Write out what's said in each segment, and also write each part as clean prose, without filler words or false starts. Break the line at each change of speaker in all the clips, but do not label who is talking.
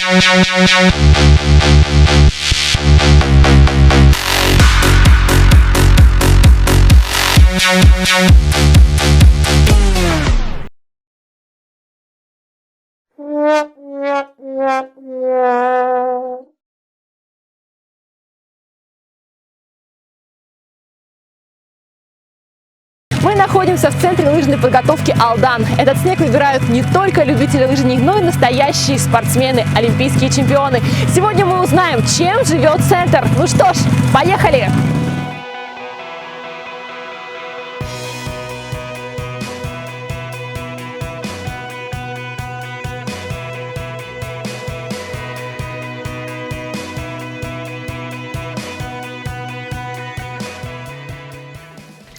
Мы находимся в центре лыжной подготовки Алдан. Этот снег выбирают не только любители лыжни, но и настоящие спортсмены, олимпийские чемпионы. Сегодня мы узнаем, чем живет центр. Ну что ж, поехали!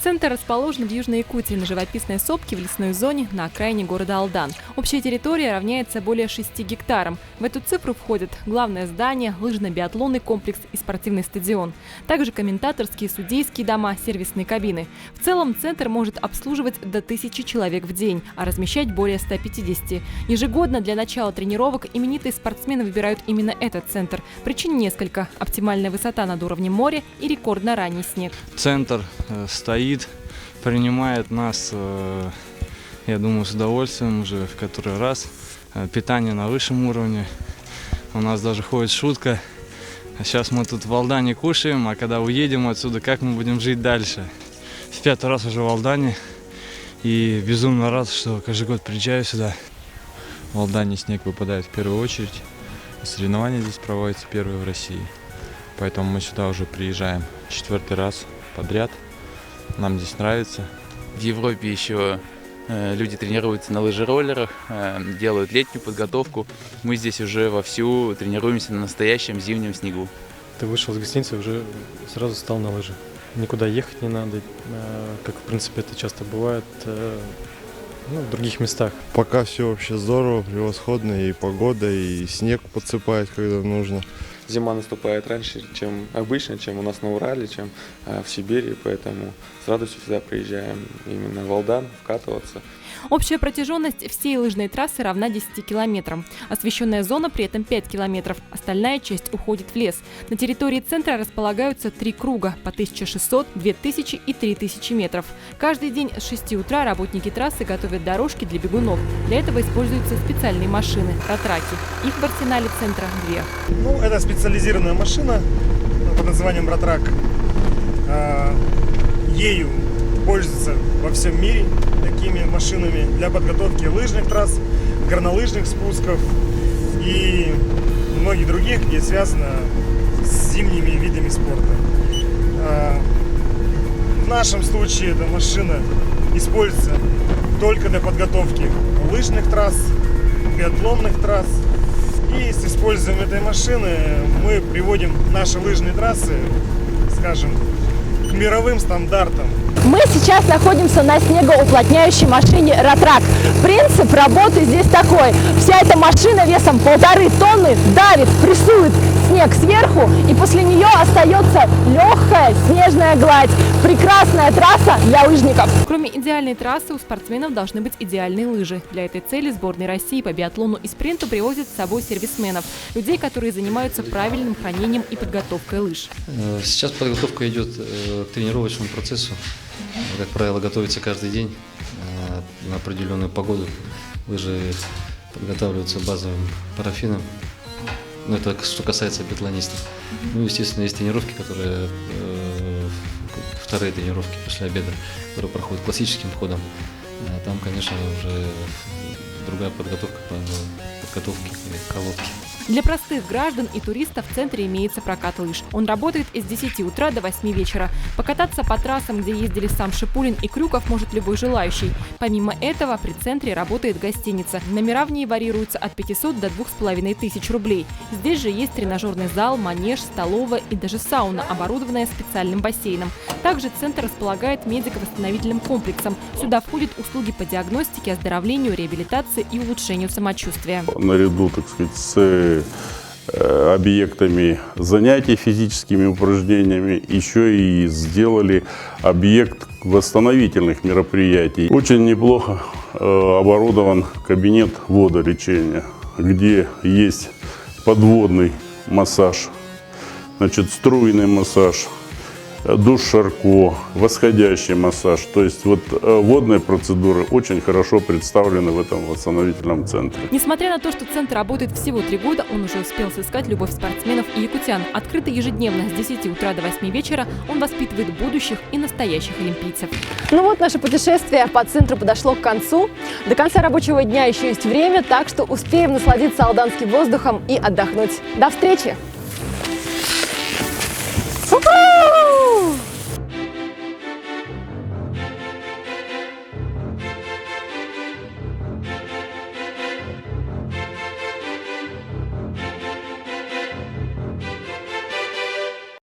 Центр расположен в Южной Якутии, на живописной сопке в лесной зоне на окраине города Алдан. Общая территория равняется более 6 гектарам. В эту цифру входят главное здание, лыжно-биатлонный комплекс и спортивный стадион. Также комментаторские, судейские дома, сервисные кабины. В целом центр может обслуживать до 1000 человек в день, а размещать более 150. Ежегодно для начала тренировок именитые спортсмены выбирают именно этот центр. Причин несколько: оптимальная высота над уровнем моря и рекордно ранний снег.
Центр стоит, принимает нас, я думаю, с удовольствием уже в который раз. Питание на высшем уровне. У нас даже ходит шутка: сейчас мы тут в Алдане кушаем, а когда уедем отсюда, как мы будем жить дальше? В 5-й раз уже в Алдане и безумно рад, что каждый год приезжаю сюда.
В Алдане снег выпадает в первую очередь. Соревнования здесь проводятся первые в России. Поэтому мы сюда уже приезжаем 4-й раз подряд. Нам здесь нравится.
В Европе еще люди тренируются на лыжероллерах, делают летнюю подготовку. Мы здесь уже вовсю тренируемся на настоящем зимнем снегу.
Ты вышел из гостиницы, уже сразу стал на лыжи. Никуда ехать не надо, как в принципе это часто бывает в других местах.
Пока все вообще здорово, превосходно, и погода, и снег подсыпает, когда нужно.
Зима наступает раньше, чем обычно, чем у нас на Урале, чем в Сибири, поэтому с радостью всегда приезжаем именно в Алдан вкатываться.
Общая протяженность всей лыжной трассы равна 10 километрам. Освещенная зона при этом 5 километров. Остальная часть уходит в лес. На территории центра располагаются 3 круга по 1600, 2000 и 3000 метров. Каждый день с 6 утра работники трассы готовят дорожки для бегунов. Для этого используются специальные машины – ратраки. Их в арсенале центра 2.
Это специализированная машина под названием ратрак. Ею пользуются во всем мире, такими машинами для подготовки лыжных трасс, горнолыжных спусков и многих других, где связано с зимними видами спорта. В нашем случае эта машина используется только для подготовки лыжных трасс, биатлонных трасс. И с использованием этой машины мы приводим наши лыжные трассы, скажем, к мировым стандартам.
Мы сейчас находимся на снегоуплотняющей машине «Ратрак». Принцип работы здесь такой. Вся эта машина весом 1,5 тонны давит, прессует снег сверху, и после нее остается легкая снежная гладь. Прекрасная трасса для лыжников. Кроме идеальной трассы, у спортсменов должны быть идеальные лыжи. Для этой цели сборная России по биатлону и спринту привозит с собой сервисменов, людей, которые занимаются правильным хранением и подготовкой лыж.
Сейчас подготовка идет к тренировочному процессу. Как правило, готовится каждый день на определенную погоду. Лыжи подготавливаются базовым парафином. Ну, это что касается биатлонистов. Ну, естественно, есть тренировки, которые вторые тренировки после обеда, которые проходят классическим ходом. Там, конечно, уже другая подготовка по подготовке к колодке.
Для простых граждан и туристов в центре имеется прокат лыж. Он работает с 10 утра до 8 вечера. Покататься по трассам, где ездили сам Шипулин и Крюков, может любой желающий. Помимо этого, при центре работает гостиница. Номера в ней варьируются от 500 до 2500 рублей. Здесь же есть тренажерный зал, манеж, столовая и даже сауна, оборудованная специальным бассейном. Также центр располагает медико-восстановительным комплексом. Сюда входят услуги по диагностике, оздоровлению, реабилитации и улучшению самочувствия.
Наряду, так сказать, с объектами занятий физическими упражнениями еще и сделали объект восстановительных мероприятий. Очень неплохо оборудован кабинет водолечения, где есть подводный массаж, значит, струйный массаж, душ Шарко, восходящий массаж. То есть вот водные процедуры очень хорошо представлены в этом восстановительном центре.
Несмотря на то, что центр работает всего 3 года, он уже успел сыскать любовь спортсменов и якутян. Открытый ежедневно с 10 утра до 8 вечера, он воспитывает будущих и настоящих олимпийцев.
Ну вот, наше путешествие по центру подошло к концу. До конца рабочего дня еще есть время, так что успеем насладиться алданским воздухом и отдохнуть. До встречи!